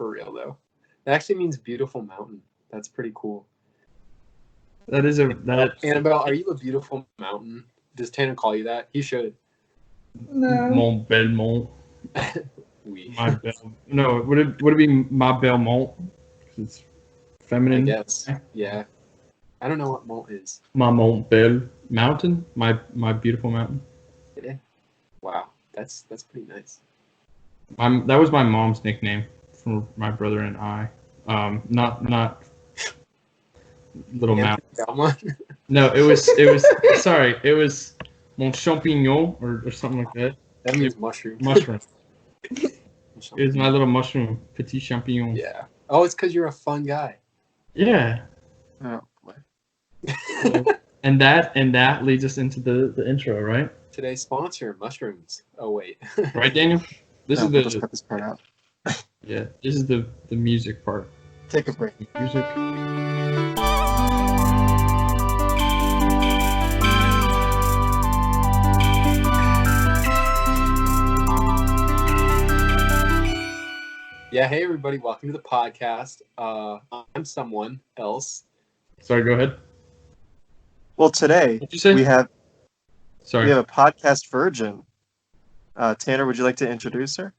For real though. That actually means beautiful mountain. That's pretty cool. That is Annabelle, are you a beautiful mountain? Does Tanner call you that? He should. No. Mont Belmont. Oui. No, would it be Ma Belmont? It's feminine. I guess. Yeah. I don't know what Mont is. Ma Mont Belle Mountain. My beautiful mountain. Yeah. Wow. That's pretty nice. That was my mom's nickname for my brother and I. Not little mountain. No, it was sorry, it was Mon Champignon or something like that. That means mushroom. Mushroom. It was my little mushroom, Petit Champignon. Yeah. Oh, it's because you're a fun guy. Yeah. Oh boy. and that leads us into the intro, right? Today's sponsor, mushrooms. Oh wait. Right, Daniel? We'll just cut this part out. Yeah, this is the music part. Take a break. Music. Yeah, hey everybody, welcome to the podcast. I'm someone else. Sorry, go ahead. Well, today What'd you say? we have Sorry. we have a podcast virgin. Tanner, would you like to introduce her?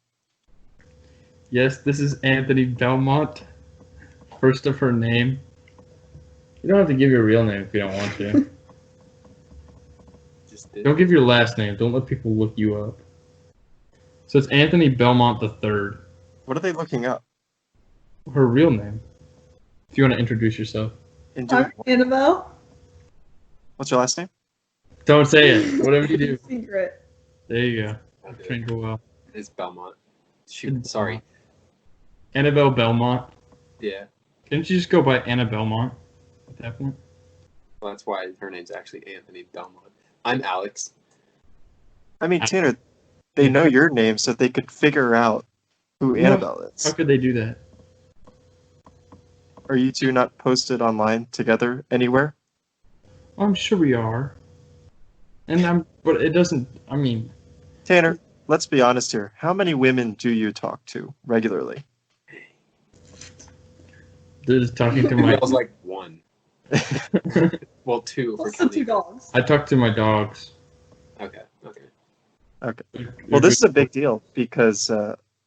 Yes, this is Anthony Belmont. First of her name. You don't have to give your real name if you don't want to. Just did. Don't give your last name. Don't let people look you up. So it's Anthony Belmont III. What are they looking up? Her real name. If you want to introduce yourself. I'm Annabelle. What's your last name? Don't say it. Whatever you do. Secret. There you go. Okay. Train go well. It's Belmont. Shoot, sorry. Annabelle Belmont. Yeah. Didn't you just go by Anna Belmont at that point? Well, that's why her name's actually Anthony Belmont. I'm Alex. I mean, Tanner, they know your name so they could figure out who Annabelle is. How could they do that? Are you two not posted online together anywhere? I'm sure we are. But it doesn't, I mean. Tanner, let's be honest here. How many women do you talk to regularly? Just talking to my. I was like one. Well, two for Also two counting. dogs. I talk to my dogs. Okay. Well, this is a big deal because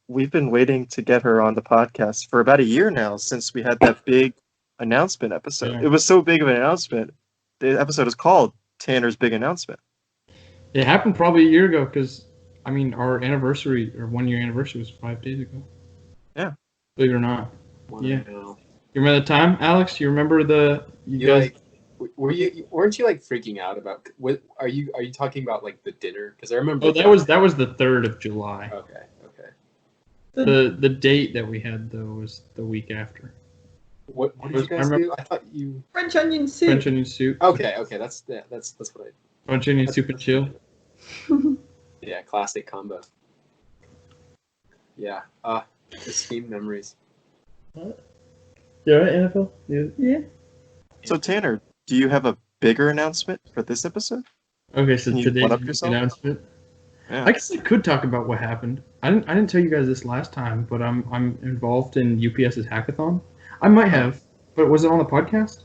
we've been waiting to get her on the podcast for about a year now since we had that big announcement episode. Yeah. It was so big of an announcement. The episode is called Tanner's Big Announcement. It happened probably a year ago because, I mean, our anniversary, or 1 year anniversary was 5 days ago. Yeah. Believe it or not. One Yeah. now. You remember the time, Alex? You remember you guys? Weren't you like freaking out about? What are you talking about? Like the dinner? Because I remember. Oh, that was the 3rd of July. Okay. The date that we had though was the week after. What did you guys do? I thought you. French onion soup. French onion soup. Okay. That's what I. French onion soup and chill. Yeah, classic combo. Yeah. Esteemed memories. Yeah, right, NFL? Yeah. So, Tanner, do you have a bigger announcement for this episode? Okay, so Can you today's one-up yourself? announcement. Yeah. I guess I could talk about what happened. I didn't tell you guys this last time, but I'm involved in UPS's hackathon. I might have, but was it on the podcast?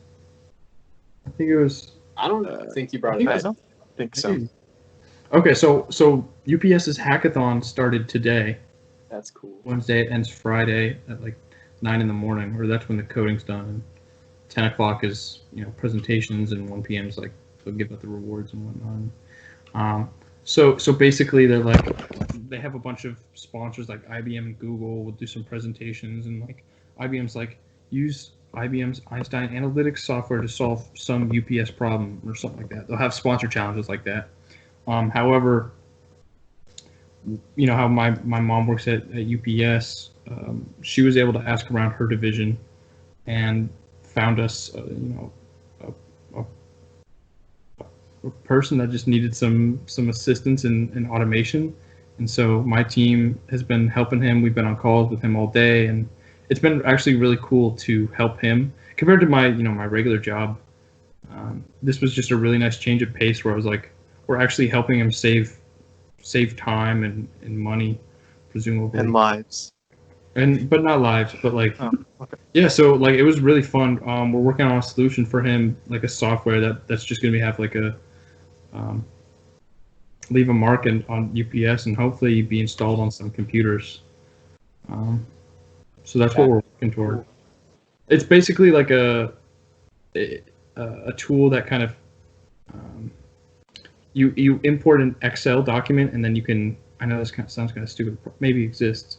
I think it was. I don't think you brought it I up. don't think so. Okay, so UPS's hackathon started today. That's cool. Wednesday, it ends Friday at like 9 in the morning, or that's when the coding's done. And 10 o'clock is presentations, and 1 p.m. is like they'll give out the rewards and whatnot. So basically they have a bunch of sponsors like IBM and Google will do some presentations, and like IBM's like use IBM's Einstein Analytics software to solve some UPS problem or something like that. They'll have sponsor challenges like that. However, you know how my mom works at UPS. She was able to ask around her division and found us, a person that just needed some assistance in automation. And so my team has been helping him. We've been on calls with him all day, and it's been actually really cool to help him compared to my my regular job. This was just a really nice change of pace where I was like, we're actually helping him save time and money, presumably. And lives. but not live, but like Oh, okay. yeah. So like it was really fun. We're working on a solution for him, like a software that's just gonna have like a leave a mark on UPS and hopefully be installed on some computers. So that's what we're working toward. It's basically like a tool that kind of you import an Excel document and then you can. I know this kind of sounds kind of stupid. Maybe exists,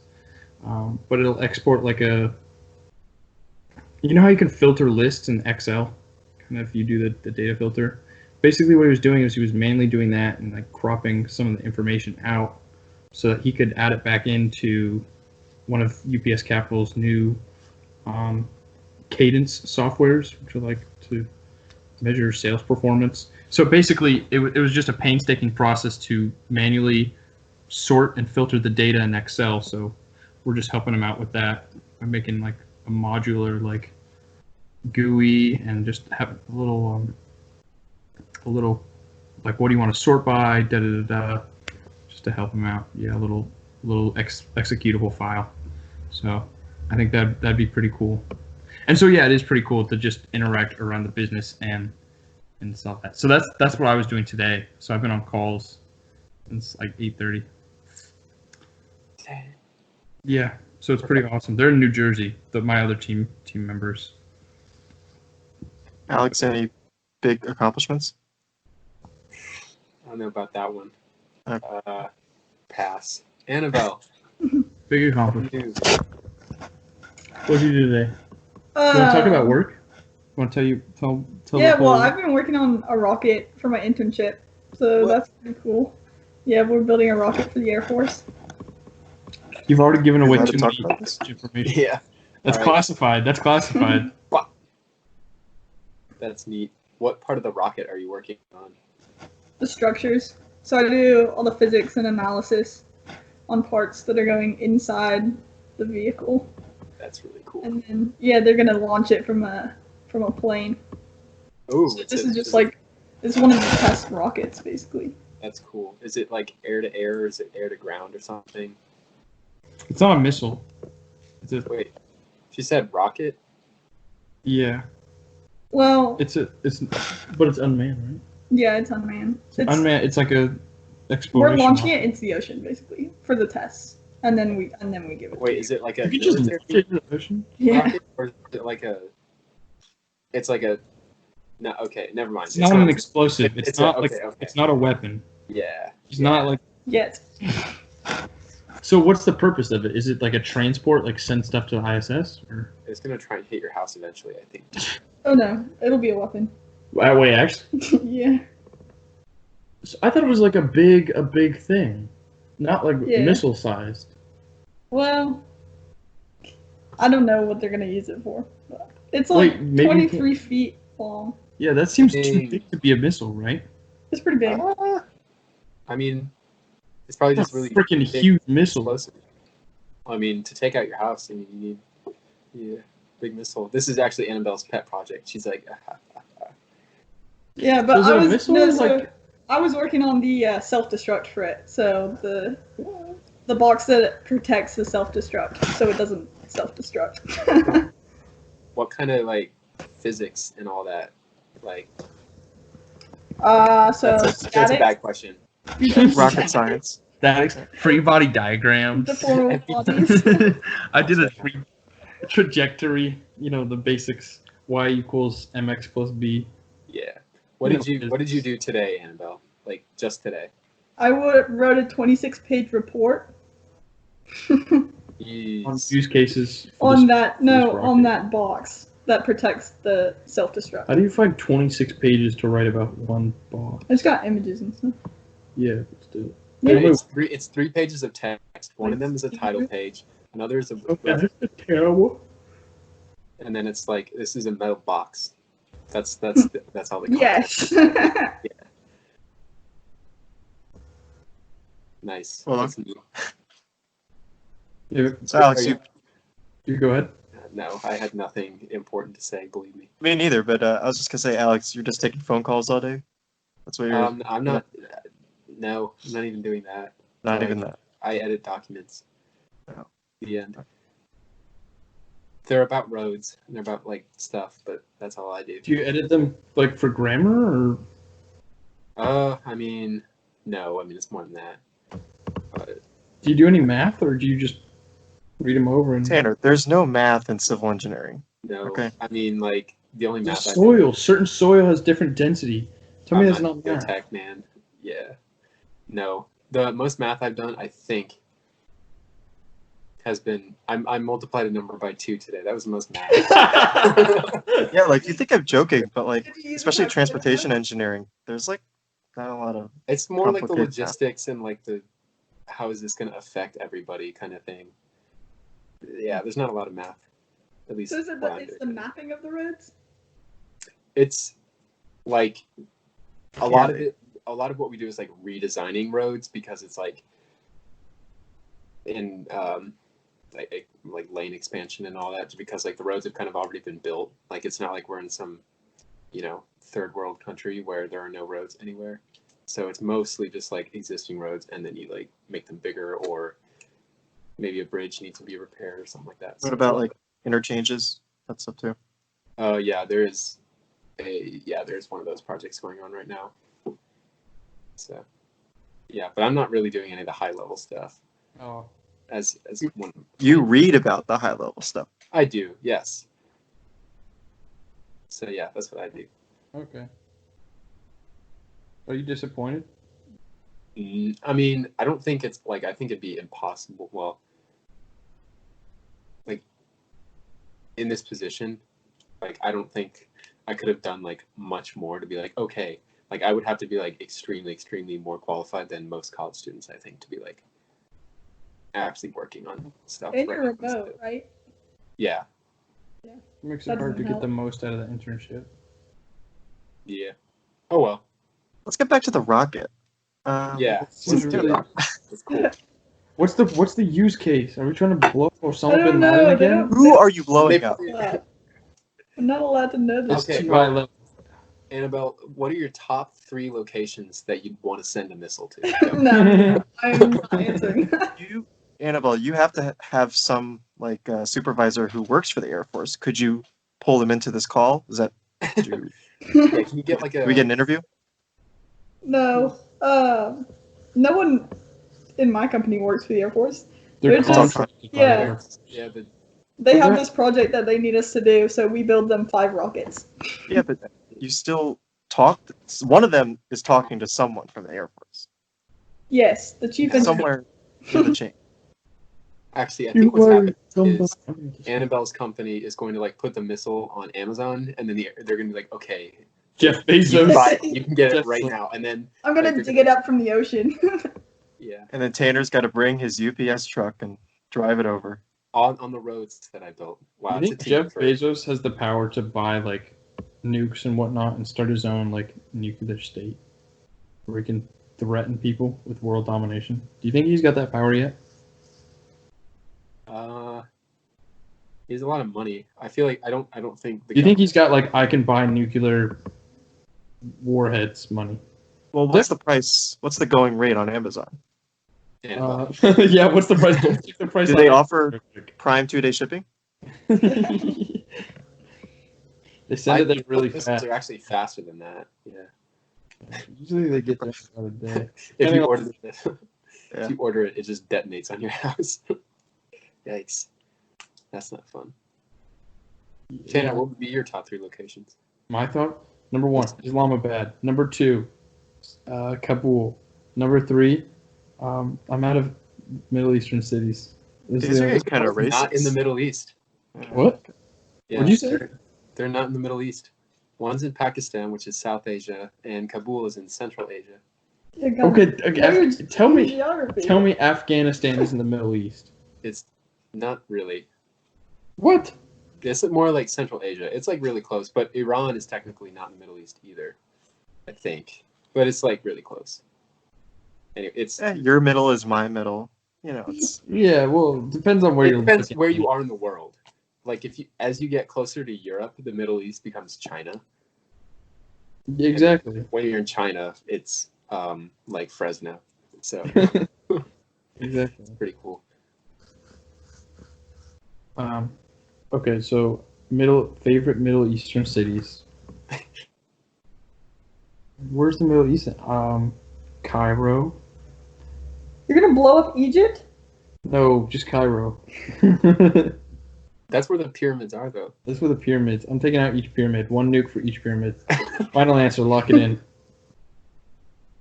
but it'll export like a. You know how you can filter lists in Excel, kind of if you do the data filter. Basically, what he was doing is he was mainly doing that and like cropping some of the information out, so that he could add it back into one of UPS Capital's new cadence softwares, which are like to measure sales performance. So basically, it was just a painstaking process to manually sort and filter the data in Excel. So we're just helping him out with that by making like a modular like GUI and just have a little like what do you want to sort by, da da da da, just to help him out. Yeah, a little executable file. So I think that'd be pretty cool. And so yeah, it is pretty cool to just interact around the business and stuff. That. So that's what I was doing today. So I've been on calls since like 8:30. Yeah, so it's pretty awesome. They're in New Jersey. My other team members. Alex, any big accomplishments? I don't know about that one. Okay. Pass. Annabelle. Big accomplishment. News. What did you do today? You want to talk about work? Want to tell Yeah, the well, whole- I've been working on a rocket for my internship, so that's pretty cool. Yeah, we're building a rocket for the Air Force. You've already given away allowed too to talk much about this? information. Yeah. That's All right. classified. That's classified. That's neat. What part of the rocket are you working on? The structures. So I do all the physics and analysis on parts that are going inside the vehicle, That's really cool. and then they're gonna launch it from a plane. Oh, So this is just like it's one of the test rockets, basically. That's cool. Is it like air to air, or is it air to ground or something? It's not a missile. Wait, she said rocket? Yeah. Well, But it's unmanned, right? yeah, it's unmanned. Unmanned. It's like a We're exploration. launching it into the ocean, basically, for the tests, and then we give it. Wait, is it like a You could just military launch it into the ocean. Yeah. rocket, or is it like a? It's like a. No, okay, never mind. It's not an explosive. it's It's not a- like okay. it's not a weapon. Yeah. It's not like. Yet. So what's the purpose of it? Is it like a transport, like send stuff to the ISS, or? It's gonna try and hit your house eventually, I think. Oh no, it'll be a weapon. Wait, actually, Yeah. so I thought it was like a big thing, not like Yeah. missile sized. Well, I don't know what they're gonna use it for. But it's like Wait, maybe you 23 feet long. Yeah, that seems too Dang. big to be a missile, right? It's pretty big. I mean, it's probably It's just a really freaking big huge missile. explosive. I mean, to take out your house, I mean, you need big missile. This is actually Annabelle's pet project. She's like, Yeah, but So is it a missile? no, It's so like- I was working on the self-destruct for it. So the box that protects the self-destruct, so it doesn't self-destruct. what kind of like physics and all that? Like, So that's a static, bad question. Rocket science. Statics, free body diagrams. deformable bodies. I did a trajectory. You know the basics. Y equals mx plus b. Yeah. What did you do today, Annabelle? Like just today? I wrote a 26-page report On Jeez. use cases. for on this- that. for No, this on rocket. that box that protects the How self-destruct. do you find 26 pages to write about one box? It's got images and stuff. Yeah, let's do it. Yeah. It's three pages of text. One of them is a title page. Another is a Okay, this is terrible. and then it's like this is a metal box. That's all the content. Yes. Nice. Well, That's neat. Yeah, So Alex, Are you- you go ahead. No, I had nothing important to say. Believe me. me neither, but I was just gonna say, Alex, you're just taking phone calls all day. That's what you're. I'm not. No, I'm not even doing that. not like- even that. I edit documents. Oh. The end. They're about roads and they're about like stuff, but that's all I do. Do you edit them like for grammar or? I mean, no. I mean, it's more than that. But Do you do any math, or do you just read them over and? Tanner, there's no math in civil engineering. no. Okay. I mean, like the only There's math soil. Certain soil has different density. Tell me that's not math. tech, man. Yeah. No. The most math I've done, I think, has been I multiplied a number by 2 today. That was the most math. Yeah, like you think I'm joking, but like Did you use especially a transportation calculator? engineering, there's like not a lot of It's more like the Complicated math. logistics and like the how is this going to affect everybody kind of thing. Yeah, there's not a lot of math. At least So is it what I'm it's doing. the mapping of the roads? It's like a Yeah. lot of it. A lot of what we do is like redesigning roads because it's like in like lane expansion and all that. Because like the roads have kind of already been built. Like it's not like we're in some third world country where there are no roads anywhere. So it's mostly just like existing roads, and then you like make them bigger, or maybe a bridge needs to be repaired or something like that. what about like interchanges? That's up too. Yeah, there's one of those projects going on right now. So yeah, but I'm not really doing any of the high level stuff. Oh. As one You read about the high level stuff. I do, yes. So yeah, that's what I do. Okay. Are you disappointed? I mean, I don't think it's like I think it'd be impossible. Well, like in this position, like I don't think I could have done like much more to be like, okay, like I would have to be like extremely more qualified than most college students, I think, to be like actually working on stuff. And right you're now. remote, right? Yeah. It makes That it hard to doesn't get the help. most out of the internship. Yeah. Oh well. Let's get back to the rocket. Yeah. Seems Let's do really- it. That's cool. What's the use case? Are we trying to blow Osama don't bin know, Laden they again? don't- Who are you blowing They- up? I'm not allowed to know this. Okay, Too well- high level. Annabelle, what are your top 3 locations that you'd want to send a missile to? No, I'm not answering. You, Annabelle, you have to have some like supervisor who works for the Air Force. Could you pull them into this call? Is that? Could you, Yeah, can you get like can we get an interview? No, no one in my company works for the Air Force. They're They're just- contracted by yeah. the Air Force. Yeah, the They have Okay. this project that they need us to do, so we build them 5 rockets. Yeah, but you still talk. One of them is talking to someone from the Air Force Yes, the chief engineer. somewhere in the chain. actually, I You think what's are happening is somebody. Annabelle's company is going to like put the missile on Amazon, and then they're going to be like, okay, Jeff you can, Bezos. buy it, you can get it Jeff right Bezos. now, and then I'm gonna like, dig it up from the ocean. yeah, And then Tanner's got to bring his UPS truck and drive it over. on the roads that I built. Wow, You it's a think team Jeff effort. Bezos has the power to buy like nukes and whatnot and start his own like nuclear state where he can threaten people with world domination? Do you think he's got that power yet? He has a lot of money. I feel like I don't think. Do you think he's got like I can buy nuclear warheads money? Well, what's the price? What's the going rate on Amazon? Annabelle. Yeah, what's the price? Don't check the price Do on they Amazon offer real quick. Prime 2-day shipping? They send it there really Missiles fast. are actually faster than that. Yeah. Usually they get there about a day. If Depending you on- order it, Yeah. if you order it, it just detonates on your house. Yikes. That's not fun. Tanner, Yeah. what would be your top 3 locations? My thought: number 1, Islamabad. Number 2, Kabul. Number 3, I'm out of Middle Eastern cities. This is These the are only- kind of racist. Not in the Middle East. What? Yeah, What'd you say? They're not in the Middle East. One's in Pakistan, which is South Asia, and Kabul is in Central Asia. Okay, tell me Geography. Afghanistan is in the Middle East. It's not really. What? It's more like Central Asia. It's like really close, but Iran is technically not in the Middle East either, I think. But it's like really close. Anyway, it's Your middle is my middle. You know, it's Yeah, well, it depends on where it you're depends looking. where you are in the world. Like as you get closer to Europe, the Middle East becomes China. Exactly. When you're in China, it's like Fresno. So Exactly. it's pretty cool. Okay, so favorite Middle Eastern cities. Where's the Middle East? Cairo. You're gonna blow up Egypt? No, just Cairo. That's where the pyramids are, though. That's where the pyramids. I'm taking out each pyramid. One nuke for each pyramid. Final answer. Lock it in.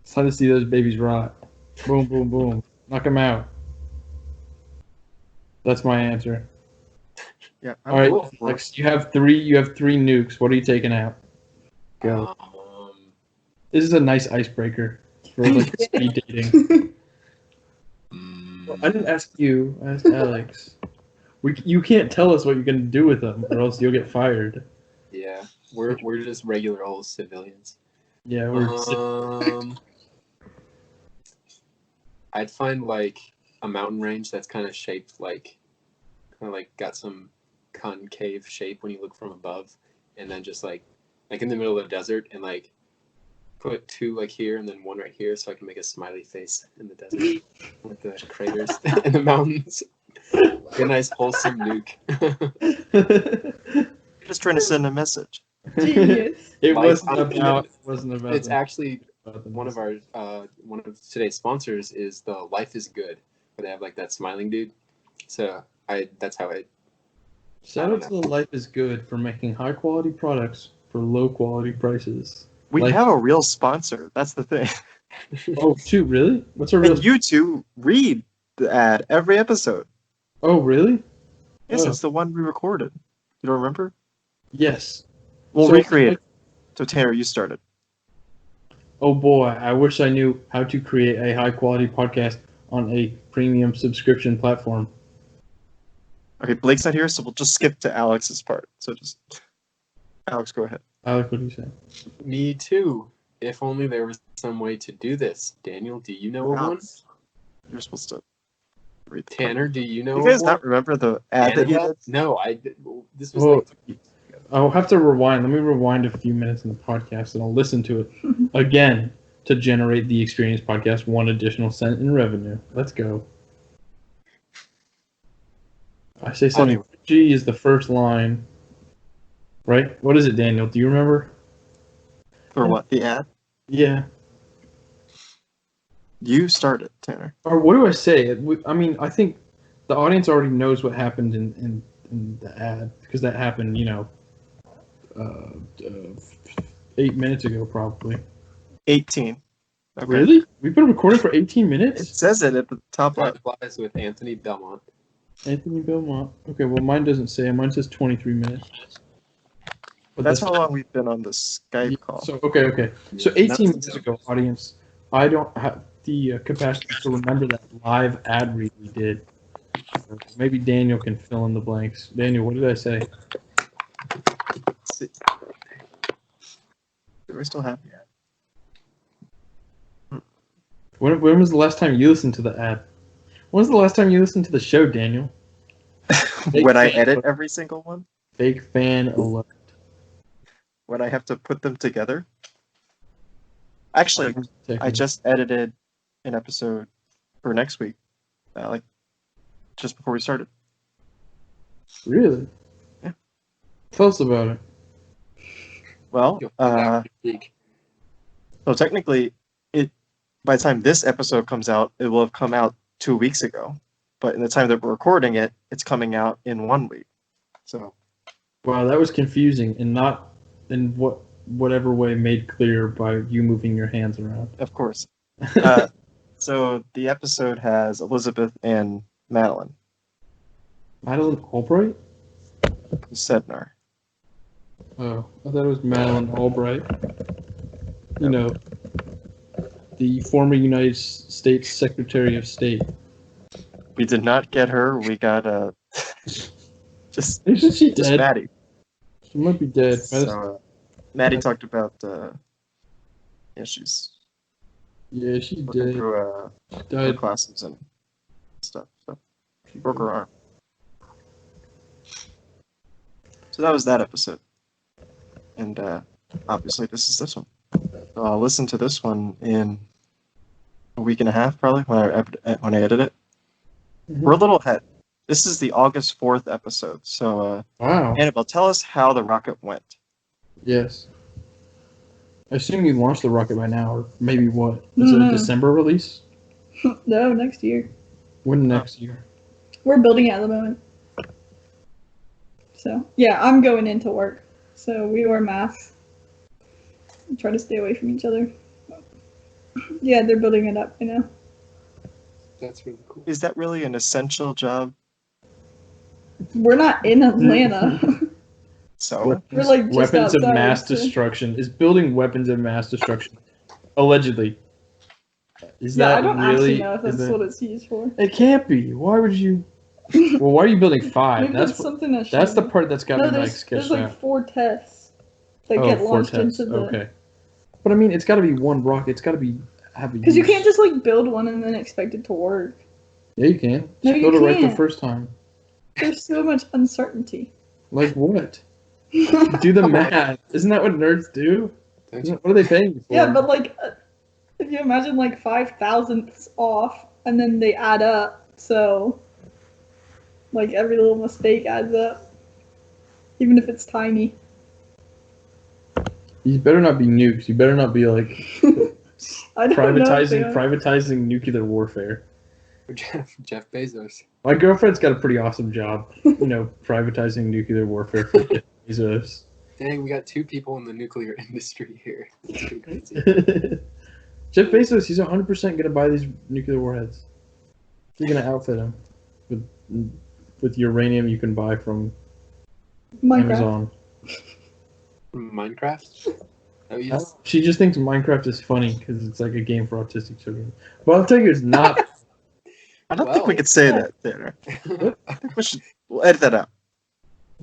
It's time to see those babies rot. Boom, boom, boom. Knock them out. That's my answer. Yeah. All right, cool. Alex. You have three nukes. What are you taking out? Go. This is a nice icebreaker for like speed dating. I didn't ask you. I asked Alex. You can't tell us what you're gonna do with them, or else you'll get fired. Yeah, we're just regular old civilians. Yeah, I'd find like a mountain range that's kind of shaped like, got some concave shape when you look from above, and then just like in the middle of the desert, and like put two like here and then one right here, so I can make a smiley face in the desert with the craters and the mountains. A nice wholesome nuke. Just trying to send a message. Genius. It Life wasn't on- about. It's them. actually one of today's sponsors is the Life is Good, where they have like that smiling dude. So that's how I. Shout out to the Life is Good for making high quality products for low quality prices. We have a real sponsor. That's the thing. Oh, shoot, really? What's a real? And you two read the ad every episode. Oh, really? Yes, Oh. it's the one we recorded. You don't remember? Yes. We'll So- recreate it. So Tanner, you started. Oh boy, I wish I knew how to create a high quality podcast on a premium subscription platform. Okay, Blake's not here, so we'll just skip to Alex's part. So just Alex, go ahead. Alex, what do you say? Me too. If only there was some way to do this. Daniel, do you know of one? You're supposed to read the Tanner, do you know You guys of one? not remember the ad that you Annabelle? did? No, I did. This was Well, like I'll have to rewind. Let me rewind a few minutes in the podcast and I'll listen to it again to generate the Experience Podcast 1 additional cent in revenue. Let's go. I say something. Anyway. G is the first line. Right? What is it, Daniel? Do you remember? For what? The ad? Yeah. You started, Tanner. Or what do I say? I mean, I think the audience already knows what happened in the ad because that happened, 8 minutes ago, probably. 18. Okay. Really? We've been recording for 18 It minutes? says it at the top Time left. Flies with Anthony Belmont. Anthony Belmont. Okay, well, mine doesn't say. Mine says 23 minutes. But That's how long we've been on the Skype call. So, okay. So Yeah, 18 that's- minutes ago, audience, I don't have the capacity to remember that live ad read we did. So maybe Daniel can fill in the blanks. Daniel, what did I say? Do we still have it? When was the last time you listened to the ad? When was the last time you listened to the show, Daniel? When I edit every single one? Fake fan alert. When I have to put them together? Actually, I just edited an episode for next week. Just before we started. Really? Yeah. Tell us about it. Well, You'll find out next week. so technically, by the time this episode comes out, it will have come out 2 weeks ago. But in the time that we're recording it, it's coming out in 1 week. So Wow, that was confusing and not in whatever way made clear by you moving your hands around. of course. So the episode has Elizabeth and Madeline Madeline Albright? Sednar. Oh, I thought it was Madeline Albright. You know, the former United States Secretary of State. We did not get her. We got just Isn't she dead? Maddie. She might be dead. So, Maddie talked about she's Yeah, she looking did. through her Died. classes and stuff. So she broke her arm. So that was that episode. And obviously this is this one. So I'll listen to this one in a week and a half probably when I edit it. Mhm. We're a little ahead. This is the August 4th episode. So, Wow. Annabelle, tell us how the rocket went. Yes. I assume you launched the rocket by now, or maybe what? Is it a December release? No, next year. When next year? We're building it at the moment. So, yeah, I'm going into work. So we wear masks. And try to stay away from each other. Yeah, they're building it up, That's really cool. Is that really an essential job? We're not in Atlanta. So, We're like just weapons of outside, mass so- destruction. Is building weapons of mass destruction allegedly? Is Yeah, that I don't really? actually know if is that's that- what it's used for. It can't be. Why would you? Well, why are you building 5? Maybe That's it's something that's that's the part that's got No, me like there's sketched like out. 4 tests that Oh, get 4 launched tests. into the. Okay. But I mean, it's got to be one rocket. It's got to be have a. Because you use. can't just like build one and then expect it to work. Yeah, you can. No, Just you build it right the can't. first time. There's so much uncertainty. Like what? Do the math. Isn't that what nerds do? Don't you? What are they paying you for? Yeah, but like, if you imagine like 5 thousandths off, and then they add up, so like every little mistake adds up, even if it's tiny. You better not be nukes. You better not be like I don't know. if they are. privatizing nuclear warfare. Jeff Bezos. My girlfriend's got a pretty awesome job, privatizing nuclear warfare for Jeff Bezos. Dang, we got 2 people in the nuclear industry here. That's pretty crazy. Jeff Bezos, he's 100% going to buy these nuclear warheads. He's going to outfit them with uranium you can buy from Minecraft. Amazon. Minecraft? Oh, yes. She just thinks Minecraft is funny because it's like a game for autistic children. But I'll tell you, it's not. I don't think we Well. could say that, Tanner. I think we'll edit that out.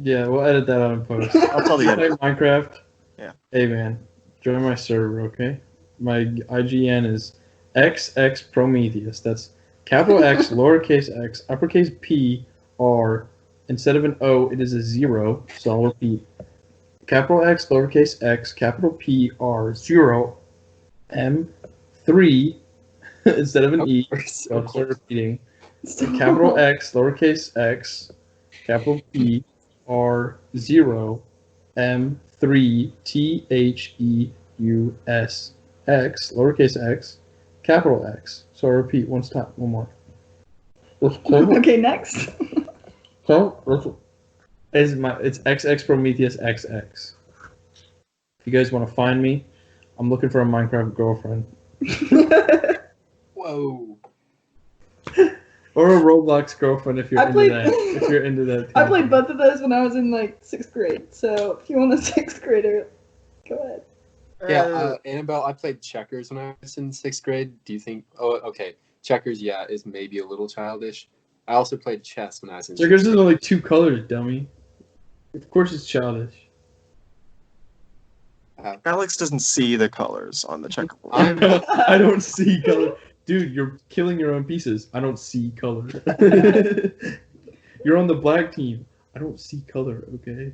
Yeah, we'll edit that out in post. I'll tell the Play editor. Minecraft. Yeah. Hey man, join my server, okay? My IGN is XX Prometheus. That's capital X, lowercase x, uppercase P, R. Instead of an O, it is a 0. So I'll repeat. Capital X, lowercase x, capital P, R, 0, M, 3. Instead of an E. So I'll start repeating. Capital X, lowercase x, capital P, R, 0, M, 3, T, H, E, U, S, X, lowercase x, capital X. So I repeat one more. Okay, next. So it's XX Prometheus XX. If you guys want to find me, I'm looking for a Minecraft girlfriend. Whoa. Or a Roblox girlfriend if you're I into played- that. If you're into that. I played both of those when I was in like 6th grade. So if you want a 6th grader, go ahead. Yeah, Annabelle, I played checkers when I was in 6th grade. Do you think... Oh, okay. Checkers, yeah, is maybe a little childish. I also played chess when I was in Checkers is only 2 colors, dummy. Of course it's childish. Alex doesn't see the colors on the checkerboard. I don't see color. Dude, you're killing your own pieces. I don't see color. You're on the black team. I don't see color, okay?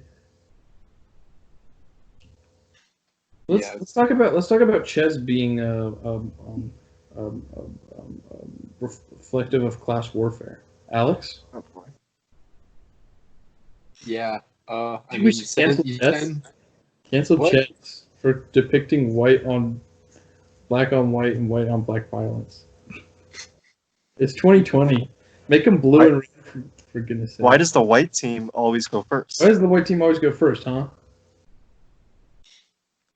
Let's talk about chess being reflective of class warfare. Alex, Oh, boy. Yeah. I We mean, should cancel you chess. said- cancel What? chess for depicting black on white and white on black violence. It's 2020. Make them blue and red, for goodness sake. Why does the white team always go first? Why does the white team always go first, huh?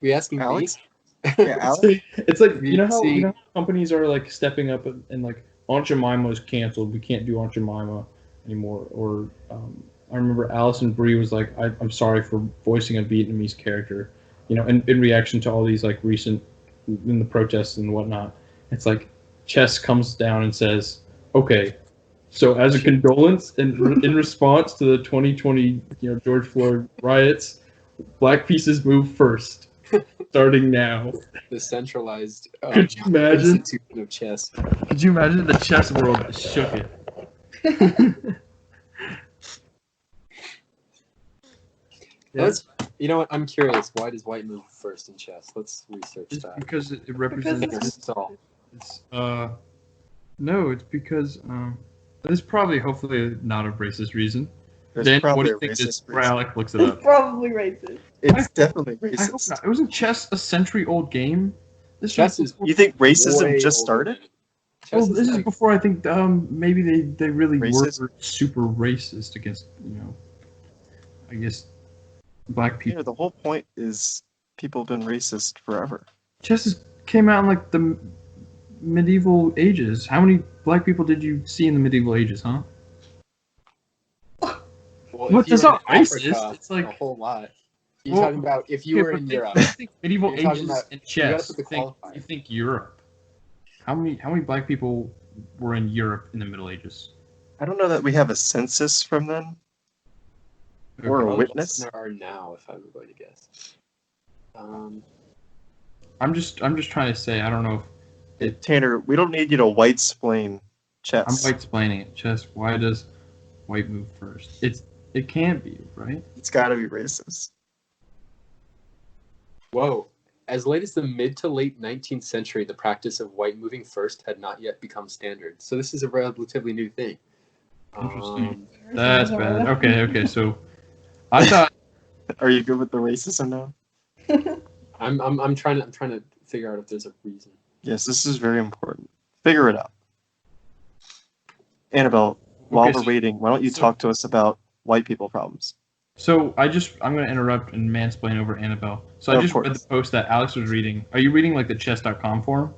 We asking Alex? me? Yeah, Alex? It's like you know how See? companies are like stepping up and like Aunt Jemima's canceled. We can't do Aunt Jemima anymore. Or I remember Alison Brie was like, I'm sorry for voicing a Vietnamese character, in reaction to all these like recent in the protests and whatnot. It's like chess comes down and says, okay, so as a condolence and in response to the 2020 George Floyd riots, black pieces move first. Starting now. The centralized Could you imagine? institution of chess. Could you imagine the chess world shook it? Yeah. You know what? I'm curious. Why does white move first in chess? Let's research Just that. because it represents. Because That's all. It's no, it's because This is probably, hopefully, not a racist reason. There's Then, what probably do you a think this racist reason. Alec looks it It's up? probably racist. It's definitely I hope racist. not. It wasn't chess a century-old game? This Chess was is You think racism way just older started? than- Well, Chess this is like, before I think maybe they really Racist? were super racist against, I guess, black people. The whole point is people have been racist forever. Came out in like the medieval ages. How many black people did you see in the medieval ages, huh? well, What, if you that's were not in racist, Africa, it's like- a whole lot. You're Well, talking about if you Okay, were but in think- Europe. think medieval You're talking ages about- and you gotta chess. put the You qualifier. think Europe? How many black people were in Europe in the Middle Ages? I don't know that we have a census from then. Or a Probably less witness? than there are now, if I were going to guess. I'm just trying to say I don't know if Tanner, we don't need you to white-splain chess. I'm white explaining it. Chess. Why does white move first? It can't be, right? It's got to be racist. Whoa. As late as the mid to late 19th century, the practice of white moving first had not yet become standard. So this is a relatively new thing. Interesting. That's bad. Okay. So I thought Are you good with the racism now? I'm trying to figure out if there's a reason. Yes, this is very important. Figure it out. Annabelle, while we're waiting, why don't you talk to us about white people problems? so. I'm going to interrupt and mansplain over Annabelle. So I Of just read course. the post that Alex was reading. Are you reading like the chess.com forum?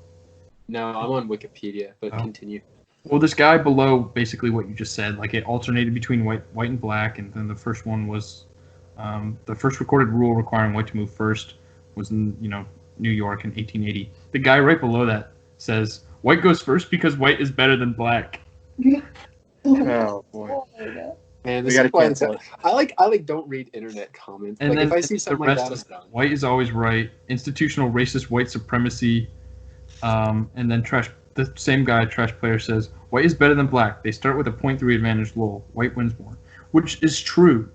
No, I'm on Wikipedia, but Oh. continue. Well, this guy below basically what you just said. Like it alternated between white and black, and then the first one was the first recorded rule requiring white to move first was in New York in 1880. The guy right below that says white goes first because white is better than black. Oh, boy. Oh my God. Man, We this gotta is why cancel it. I like don't read internet comments. And Like then if I see the something like rest that, is I'm done. white is always right. Institutional racist white supremacy. And then the same guy, trash player, says white is better than black. They start with a 0.3 advantage. Lol. White wins more, which is true.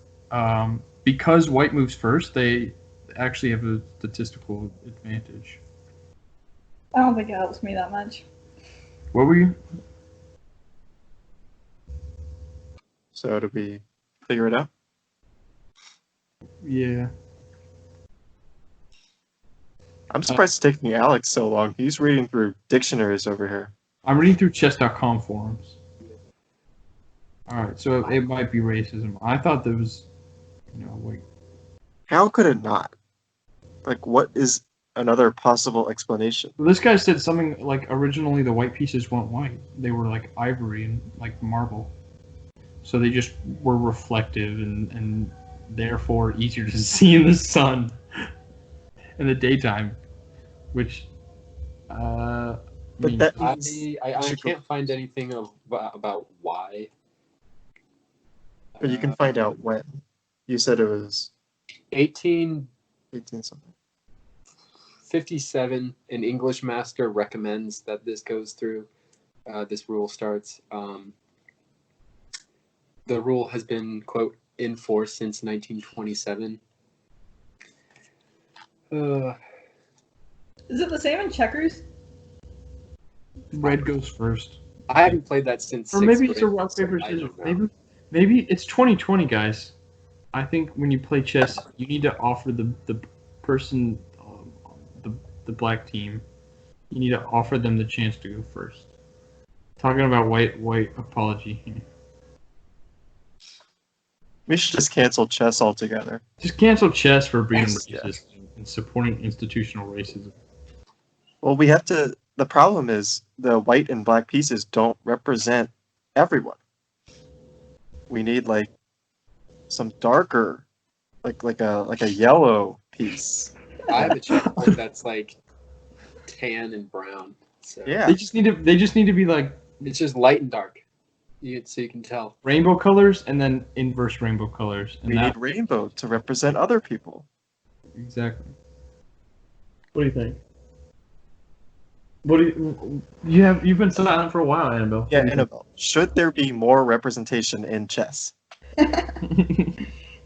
Because white moves first, they actually have a statistical advantage. I don't think it helps me that much. What were you? So do we figure it out? Yeah. I'm surprised it's taking Alex so long. He's reading through dictionaries over here. I'm reading through chess.com forums. Alright, so it might be racism. I thought there was, like, How could it not? Like, what is another possible explanation? this guy said something like originally the white pieces weren't white. They were like ivory and like marble. So they just were reflective and therefore easier to see in the sun in the daytime. Which, But means- that I means can't find anything about why. But you can find out when. You said it was 1857. 18 something. An English master recommends that this goes through. This rule starts. The rule has been, quote, in force since 1927. Is it the same in checkers? red goes first. I haven't played that since. Or sixth maybe it's a grade, rock, so paper, I scissors. don't know. Maybe it's 2020, guys. I think when you play chess, you need to offer the person, the black team, you need to offer them the chance to go first. Talking about white apology here. We should just cancel chess altogether. Just cancel chess for being Yes, racist and supporting institutional racism. Well, we have to. The problem is the white and black pieces don't represent everyone. We need like some darker, like a yellow piece. I have a chessboard that's like tan and brown. So Yeah. They just need to be like it's just light and dark. So you can tell. rainbow colors and then inverse rainbow colors. And We that need rainbow to represent other people. exactly. What do you think? What do you've been silent for a while, Annabelle? Yeah, What do you Annabelle. Should there be more representation in chess? I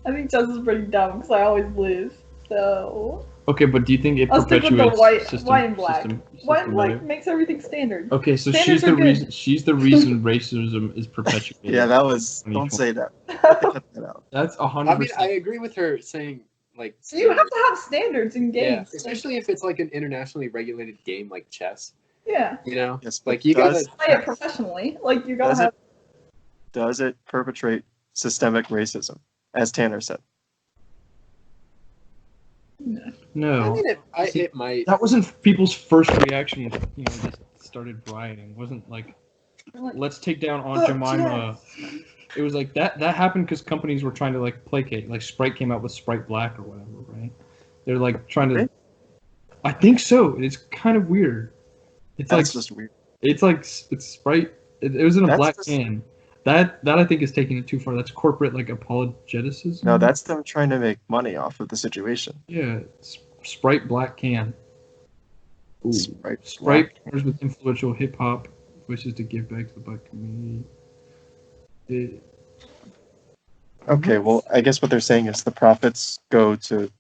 think chess is pretty dumb because I always lose. So Okay, but do you think it I'll stick with perpetuates the white and black. White and black better? makes everything standard. Okay, so Standards are good. she's the reason racism is perpetuated. Yeah, that was. Don't say that. Cut that out. That's I 100%. mean, I agree with her saying like. So you have standards. to have standards in Yeah, games. especially if it's like an internationally regulated game like chess. Yeah. You know, Yes, but like you gotta. Play it professionally. Like you gotta Does have. Does it perpetrate systemic racism, as Tanner said? No. I mean, it might. That wasn't people's first reaction when they started rioting. It wasn't like, let's take down Aunt Jemima. It was like that happened because companies were trying to like placate. Like Sprite came out with Sprite Black or whatever, right? They're like trying to. Really? I think so. It's kind of weird. It's That's like just weird. it's like it's Sprite. It was in a That's black just- can. That I think is taking it too far. That's corporate like apologeticism. No, that's them trying to make money off of the situation. Yeah, it's Sprite Black can. Ooh. Sprite Sprite partners with influential hip hop wishes to give back to the black community. Okay, well, I guess what they're saying is the profits go to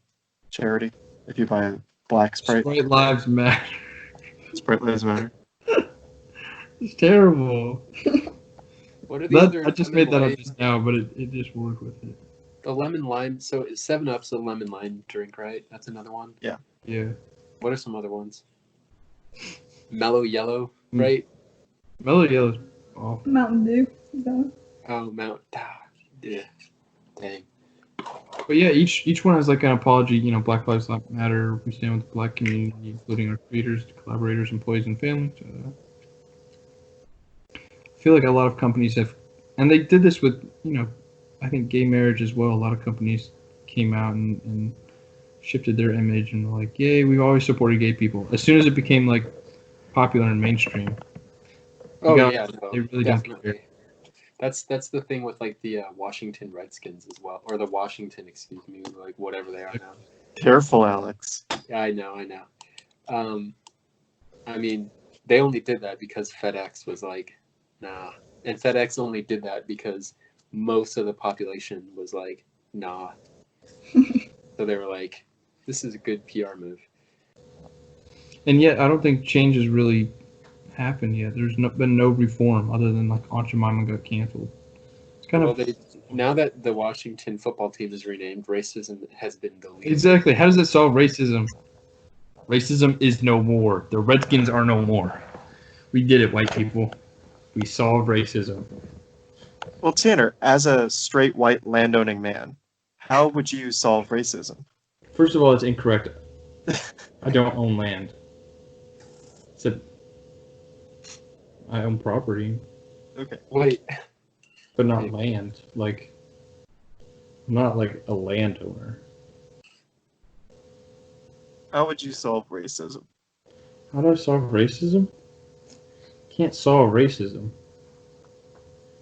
charity if you buy a black Sprite. Sprite Lives Matter. Sprite Lives Matter. It's terrible. What are the other? I just lemon made that lime- up just now, but it just worked with it. The lemon lime. So 7-Up's a lemon lime drink, right? That's another one. Yeah. What are some other ones? Mellow Yellow, Mm. right? Mellow Yellow's awful. Mountain Dew. Is that one? Oh, yeah. Dang. But yeah, each one has like an apology. You know, Black Lives Matter. We stand with the black community, including our creators, collaborators, employees, and families. I feel like a lot of companies have, and they did this with, I think gay marriage as well. A lot of companies came out and shifted their image and were like, yay, we've always supported gay people. As soon as it became like popular and mainstream, Oh got- yeah, they really don't definitely. care. That's the thing with like the Washington Redskins as well, or the Washington, excuse me, like whatever they are now. Careful, Alex. Yeah, I know. I mean, they only did that because FedEx was like, nah, and FedEx only did that because most of the population was like, nah. So they were like, this is a good PR move. And yet, I don't think change has really happened yet. There's been no reform other than like Aunt Jemima got canceled. It's kind Well, of now that the Washington football team is renamed, racism has been deleted. exactly. How does it solve racism? Racism is no more. The Redskins are no more. We did it, white people. We solved racism. Well, Tanner, as a straight white landowning man, how would you solve racism? First of all, it's incorrect. I don't own land. I own property, Okay. Wait, but not land. Like, I'm not like a landowner. How would you solve racism? How do I solve racism? Can't solve racism.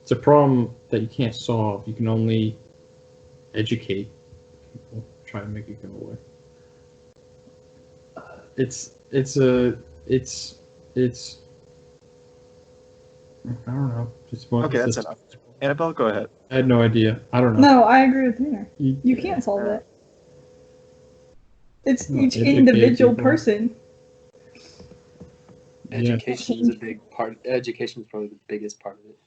It's a problem that you can't solve. You can only educate people, try to make it go away. It's I don't know. Just one. Okay, that's enough. Annabelle, go ahead. I had no idea. I don't know. No, I agree with Tanner. You can't solve it. It's No, each educate individual people. person. Yeah. education is a big part. Education is probably the biggest part of it.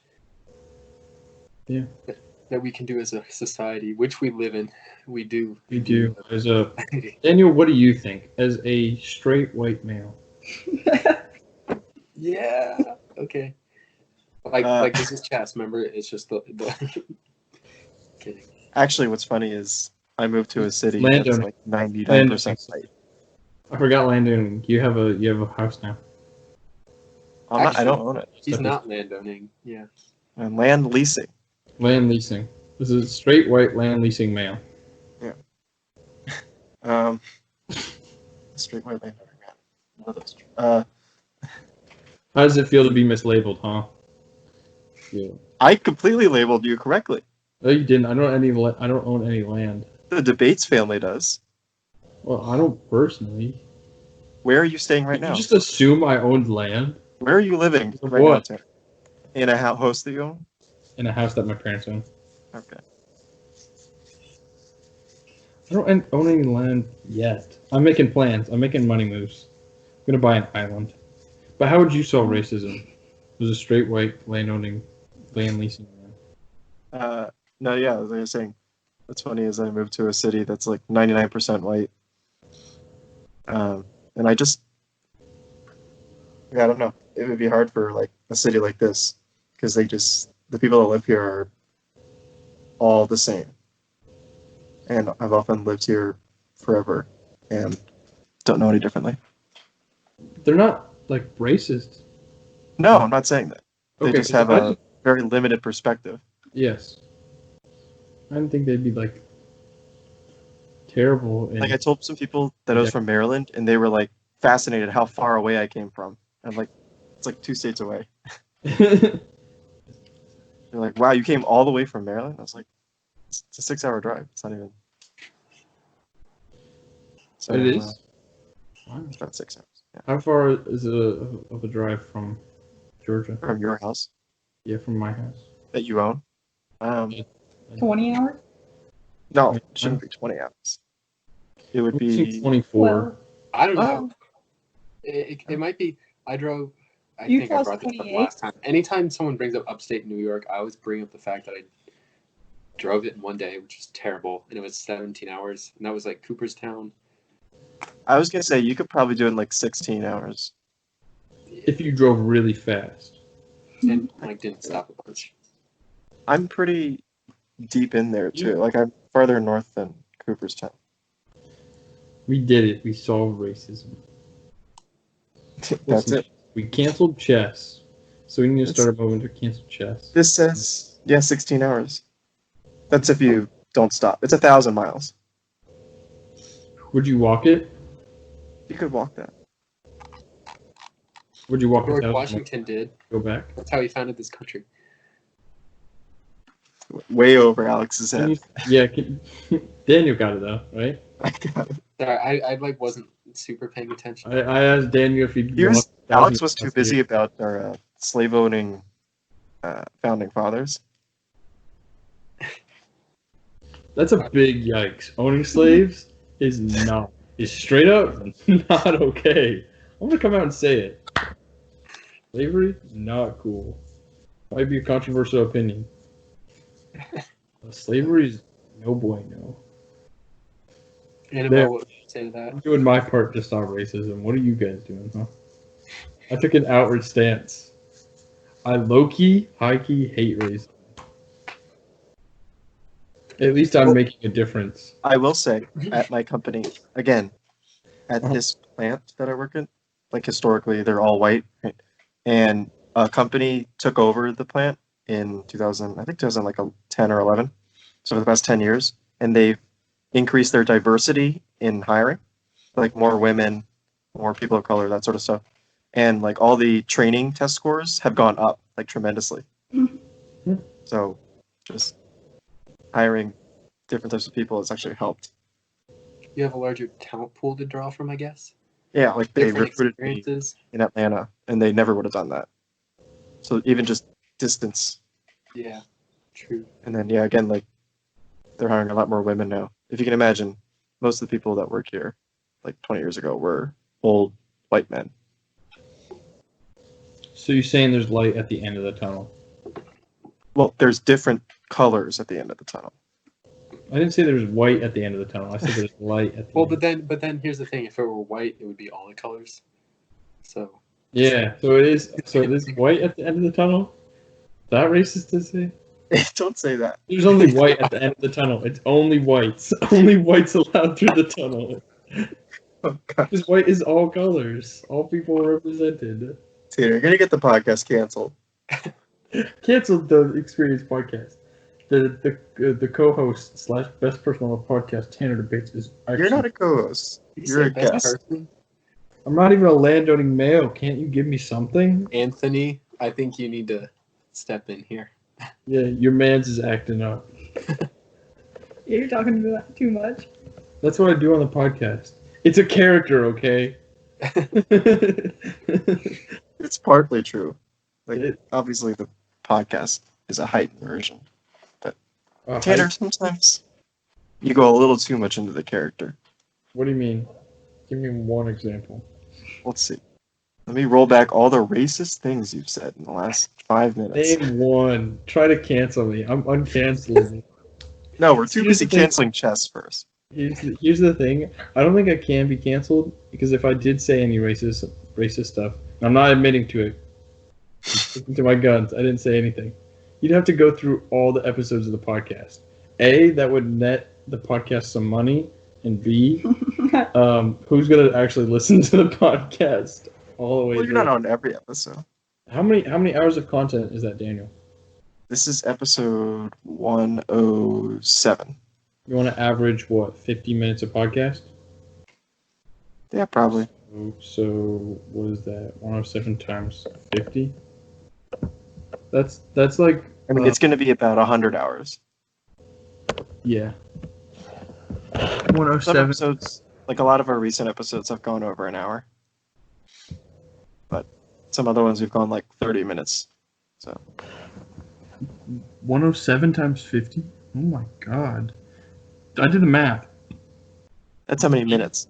Yeah. That we can do as a society, which we live in. We do. We do. As a Daniel, what do you think? As a straight white male, Yeah. Okay. Like this is chess. Remember, it's just the kidding. Actually, what's funny is I moved to a city Landowning. that's like 99% white. I forgot landowning. You have a house now. I don't own it. He's not landowning. Yeah. I'm land leasing. Land leasing. This is a straight white land leasing male. Straight white landowner man. One of those. How does it feel to be mislabeled, huh? Yeah. I completely labeled you correctly. No, you didn't. I don't own any land. The Debates family does. Well, I don't personally. Where are you staying right Did now? you just assume I owned land Where are you living Of right what? now, Tanner? In a house that you own? in a house that my parents own? Okay. I don't own any land yet. I'm making plans. I'm making money moves. I'm gonna buy an island. But how would you solve racism? It was a straight white land leasing man. No, yeah, as I was saying, what's funny is I moved to a city that's like 99% white. And I don't know. It would be hard for like a city like this because the people that live here are all the same. And I've often lived here forever and don't know any differently. They're not like racist. No, I'm not saying that. They Okay, just have a very limited perspective. Yes. I didn't think they'd be like terrible. Like I told some people that I was from Maryland, and they were like fascinated how far away I came from. I'm like, it's like 2 states away. They're like, wow, you came all the way from Maryland? I was like, it's a 6-hour drive. It's not even. So, it is? It's about 6 hours. Yeah. How far is it of a drive from Georgia? From your house? Yeah, from my house. That you own? 20 hours? No, it shouldn't be 20 hours. It would be 24. Well, I don't know. It might be. I drove. I think I Utah's brought this up 28. last time. Anytime someone brings up upstate New York, I always bring up the fact that I drove it in one day, which was terrible, and it was 17 hours, and that was like Cooperstown. I was going to say, you could probably do it in like 16 hours. If you drove really fast. And like didn't stop a bunch. I'm pretty deep in there too. Like I'm farther north than Cooperstown. We did it. We solved racism. That's it. We canceled chess. So we need to start a movement to cancel chess. This says, 16 hours. That's if you don't stop. It's 1,000 miles. Would you walk it? You could walk that. Would you walk George 1,000 Washington did. Go back? That's how he founded this country. Way over Alex's head. Daniel got it though, right? I got it. Sorry, I like wasn't super paying attention. I asked Daniel if he'd walk 1,000 Alex was too miles busy here. about our slave-owning founding fathers. That's a big yikes. Owning slaves is straight up not okay. I'm gonna come out and say it. Slavery, not cool. Might be a controversial opinion. Slavery is no bueno. Annabelle would say that. I'm doing my part to stop racism. What are you guys doing, huh? I took an outward stance. I low-key, high-key hate racism. At least I'm making a difference. I will say, at my company, again, at this plant that I work in, like historically, they're all white, right? And a company took over the plant in 2010 or 11. So for the past 10 years, and they've increased their diversity in hiring, like more women, more people of color, that sort of stuff. And like all the training test scores have gone up like tremendously. Mm-hmm. So just hiring different types of people has actually helped. You have a larger talent pool to draw from, I guess. Yeah, like they Different recruited me experiences. in Atlanta, and they never would have done that. So even just distance, Yeah, true. and then again, like they're hiring a lot more women now. If you can imagine, most of the people that work here, like 20 years ago, were old white men. So you're saying there's light at the end of the tunnel? Well, there's different colors at the end of the tunnel. I didn't say there's white at the end of the tunnel. I said there's light at the Well, end. but then here's the thing: if it were white, it would be all the colors. So Yeah, so it is white at the end of the tunnel? Is that racist to say? Don't say that. There's only white at the end of the tunnel. It's only whites. Only whites allowed through the tunnel. Oh, God. Because white is all colors. All people are represented. Tater, you're gonna get the podcast canceled. Canceled the Experience podcast. The co-host / best person on the podcast, Tanner Debates, is actually... You're not a co-host. You're a guest. person. I'm not even a landowning male. Can't you give me something? Anthony, I think you need to step in here. Yeah, your man's is acting up. You're talking about too much. That's what I do on the podcast. It's a character, okay? It's partly true. Like obviously the podcast is a heightened version. Tanner, sometimes You go a little too much into the character. What do you mean? Give me one example. Let's see. Let me roll back all the racist things you've said in the last 5 minutes. Name one. Try to cancel me. I'm uncanceling. No, we're too Here's busy the thing. canceling chess first. Here's the thing. I don't think I can be canceled because if I did say any racist stuff, I'm not admitting to it. I'm sticking to my guns. I didn't say anything. You'd have to go through all the episodes of the podcast. A, that would net the podcast some money, and B, who's gonna actually listen to the podcast all the way Well, you're through? not on every episode. How many hours of content is that, Daniel? This is episode 107. You want to average what 50 minutes of podcast? Yeah, probably. So what is that? 107 times 50? That's like I mean, it's going to be about 100 hours. yeah. Some 107. episodes, like a lot of our recent episodes, have gone over an hour. But some other ones we've gone like 30 minutes. So 107 times 50? Oh my god. I did the math. that's how many minutes.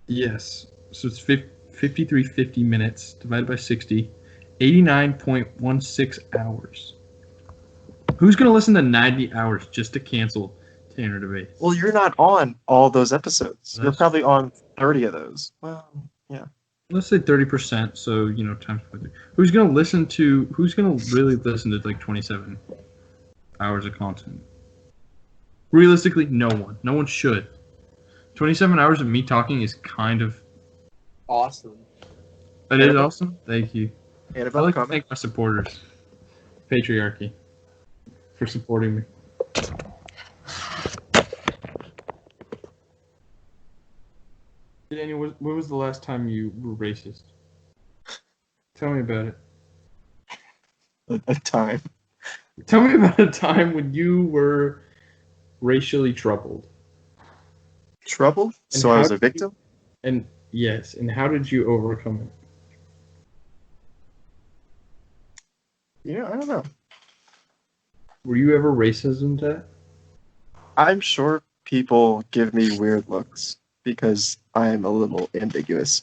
Yes. So it's 53 50 minutes divided by 60. 89.16 hours. Who's going to listen to 90 hours just to cancel Tanner Debate? Well, you're not on all those episodes. You're That's- probably on 30 of those. Well, yeah. Let's say 30%, so, times 50. Who's going to really listen to, like, 27 hours of content? Realistically, no one. No one should. 27 hours of me talking is kind of... Awesome. That is awesome? Thank you. I Annabelle, like to comment? thank my supporters. Patriarchy. For supporting me. Daniel, when was the last time you were racist? Tell me about it. A time. Tell me about a time when you were racially troubled. Trouble? And So I how was a did you- victim? And yes, and how did you overcome it? Yeah, I don't know. Were you ever racism to? I'm sure people give me weird looks because I'm a little ambiguous.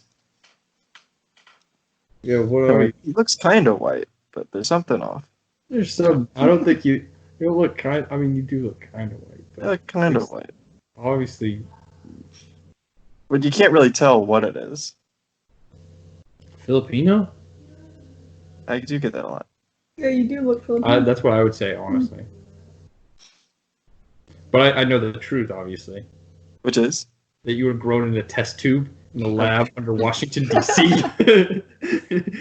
Yeah, what So are you? he looks kind of white, but there's something off. There's some. I don't think you don't look kind. I mean, you do look kind of white, but Kind of white. obviously But you can't really tell what it is. Filipino. I do get that a lot. Yeah, you do look Filipino. That's what I would say, honestly. But I know the truth, obviously. Which is? That you were grown in a test tube in a lab under Washington, D.C.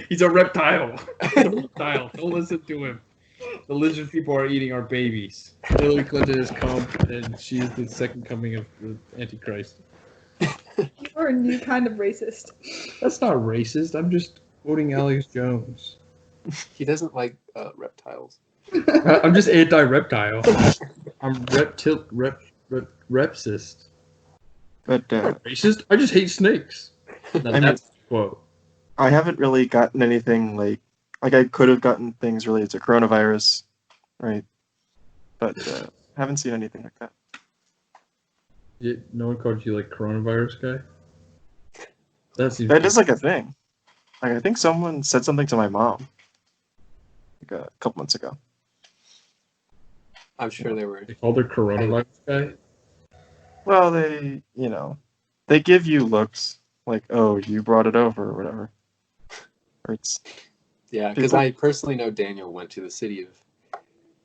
He's a reptile. He's a reptile. Don't listen to him. The lizard people are eating our babies. Hillary Clinton has come, and she is the second coming of the Antichrist. You are a new kind of racist. That's not racist. I'm just quoting Alex Jones. He doesn't like reptiles. I'm just anti-reptile. I'm repsist. But Racist? I just hate snakes. Now, I mean- that's a quote. I haven't really gotten anything like I could have gotten things related to coronavirus, right? But haven't seen anything like that. No one called you like coronavirus guy? That seems That is like a thing. Like I think someone said something to my mom like a couple months ago. I'm sure they were. They called her coronavirus guy? Well, they give you looks like, oh, you brought it over or whatever. Or it's Yeah, because People- I personally know Daniel went to the city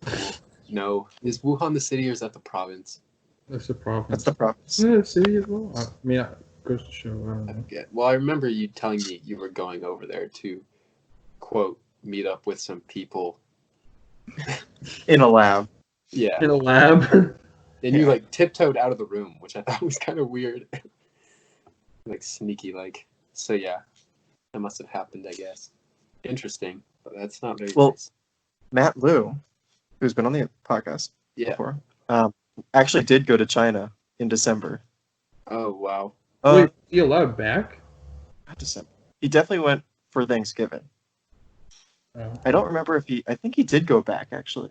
of. No, is Wuhan the city or is that the province? That's the province. that's the province. Yeah, the city as well. I mean, it goes to show. I don't I know. forget. Well, I remember you telling me you were going over there to, quote, meet up with some people. In a lab. Yeah, In a lab? and you like tiptoed out of the room, which I thought was kind of weird, like sneaky, like. So yeah, that must have happened, I guess. Interesting, but that's not very Well, nice. Matt Liu, who's been on the podcast Yeah. before, actually did go to China in December. Oh wow. Wait, is he allowed back? Not December. He definitely went for Thanksgiving. Oh. I don't remember if I think he did go back actually.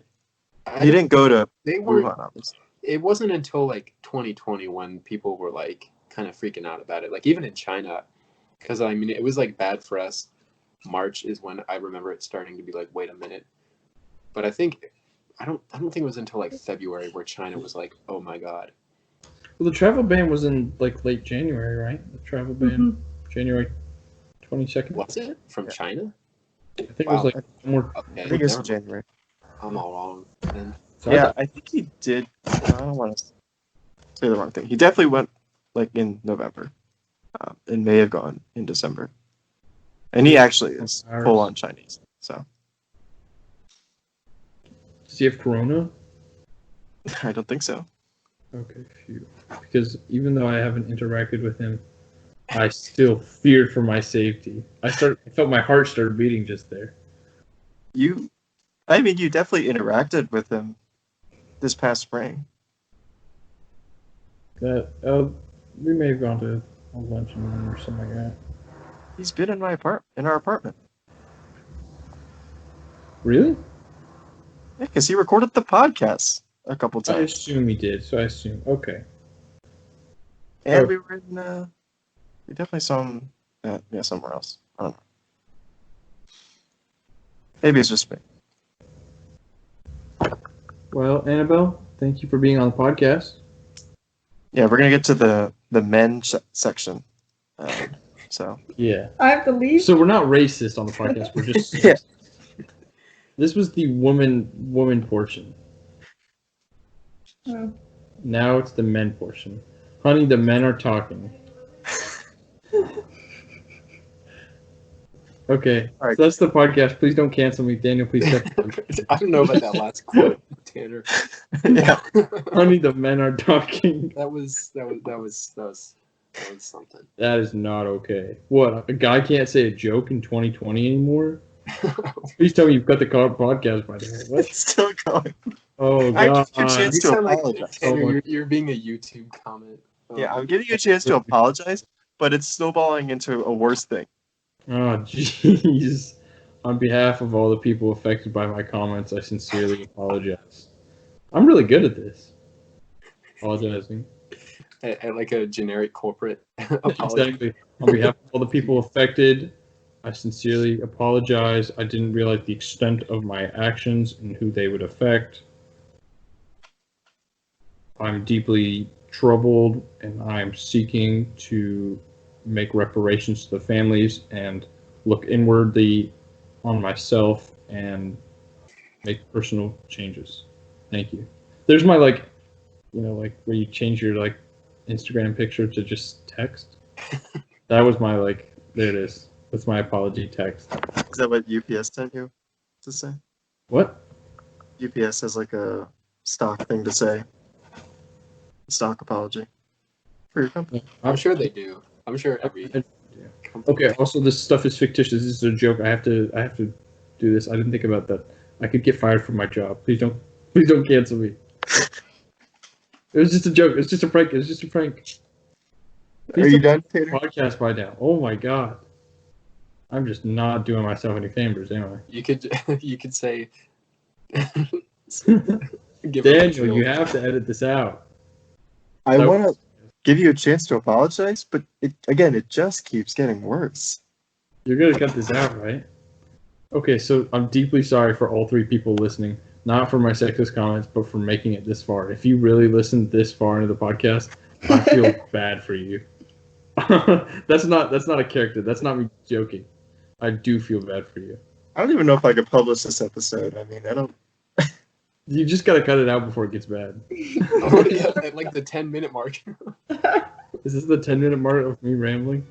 I He didn't go to They were. Wuhan, obviously. it wasn't until like 2020 when people were like kind of freaking out about it. Like even in China, because I mean it was like bad for us. March is when I remember it starting to be like, wait a minute. But I don't think it was until like February where China was like, oh my god. Well, the travel ban was in like late January, right? The travel ban, January 22nd. Was it from China? I think it was like more. Okay, I think it's never in January. I'm all wrong then. So Yeah, I think he did. I don't want to say the wrong thing. He definitely went like in November. It may have gone in December. And he actually is full on Chinese. So Does he have corona? I don't think so. Okay, phew. Because even though I haven't interacted with him, I still feared for my safety. I felt my heart started beating just there. You definitely interacted with him this past spring. That we may have gone to a lunch or something like that. He's been in our apartment. Really? Yeah, because he recorded the podcast a couple I times. assume he did. So I assume. Okay. And Oh. we were in. We definitely saw him somewhere else. I don't know. Maybe it's just me. Well, Annabelle, thank you for being on the podcast. Yeah, we're gonna get to the men section. So Yeah. I have to leave. So we're not racist on the podcast. We're just. Yeah. This was the woman portion. Oh. Now it's the men portion. Honey, the men are talking. Okay, All right. so that's the podcast. Please don't cancel me, Daniel. Please. I don't know about that last quote, Tanner. yeah, Honey, the men are talking. That was something. That is not okay. What? A guy can't say a joke in 2020 anymore? Please tell me you've got the podcast by the way. What? it's still going. Oh I god. give you a chance You to sound like apologize. Tanner, you're being a YouTube comment. Yeah, I'm giving you a chance to apologize, but it's snowballing into a worse thing. Oh jeez. On behalf of all the people affected by my comments, I sincerely apologize. I'm really good at this. Apologizing. At like a generic corporate apology. Exactly. On behalf of all the people affected, I sincerely apologize. I didn't realize the extent of my actions and who they would affect. I'm deeply troubled and I'm seeking to make reparations to the families and look inwardly on myself and make personal changes. Thank you. There's my like where you change your like Instagram picture to just text. That was my there it is. That's my apology text. Is that what UPS sent you to say? What? UPS has like a stock thing to say. Stock apology for your company. I'm sure they do. I'm sure every company. Okay, also this stuff is fictitious. This is a joke. I have to do this. I didn't think about that. I could get fired from my job. Please don't cancel me. It was just a joke. It's just a prank. It's just a prank. Are you done, Peter? Podcast by now. Oh my god. I'm just not doing myself any favors, am I? You could say Daniel, you have to edit this out. I want to give you a chance to apologize, but it just keeps getting worse. You're gonna cut this out, right? Okay, so I'm deeply sorry for all three people listening. Not for my sexist comments, but for making it this far. If you really listened this far into the podcast, I feel bad for you. That's not a character. That's not me joking. I do feel bad for you. I don't even know if I could publish this episode. I mean, I don't. You just gotta cut it out before it gets bad. at like the 10-minute mark. Is this the 10-minute mark of me rambling?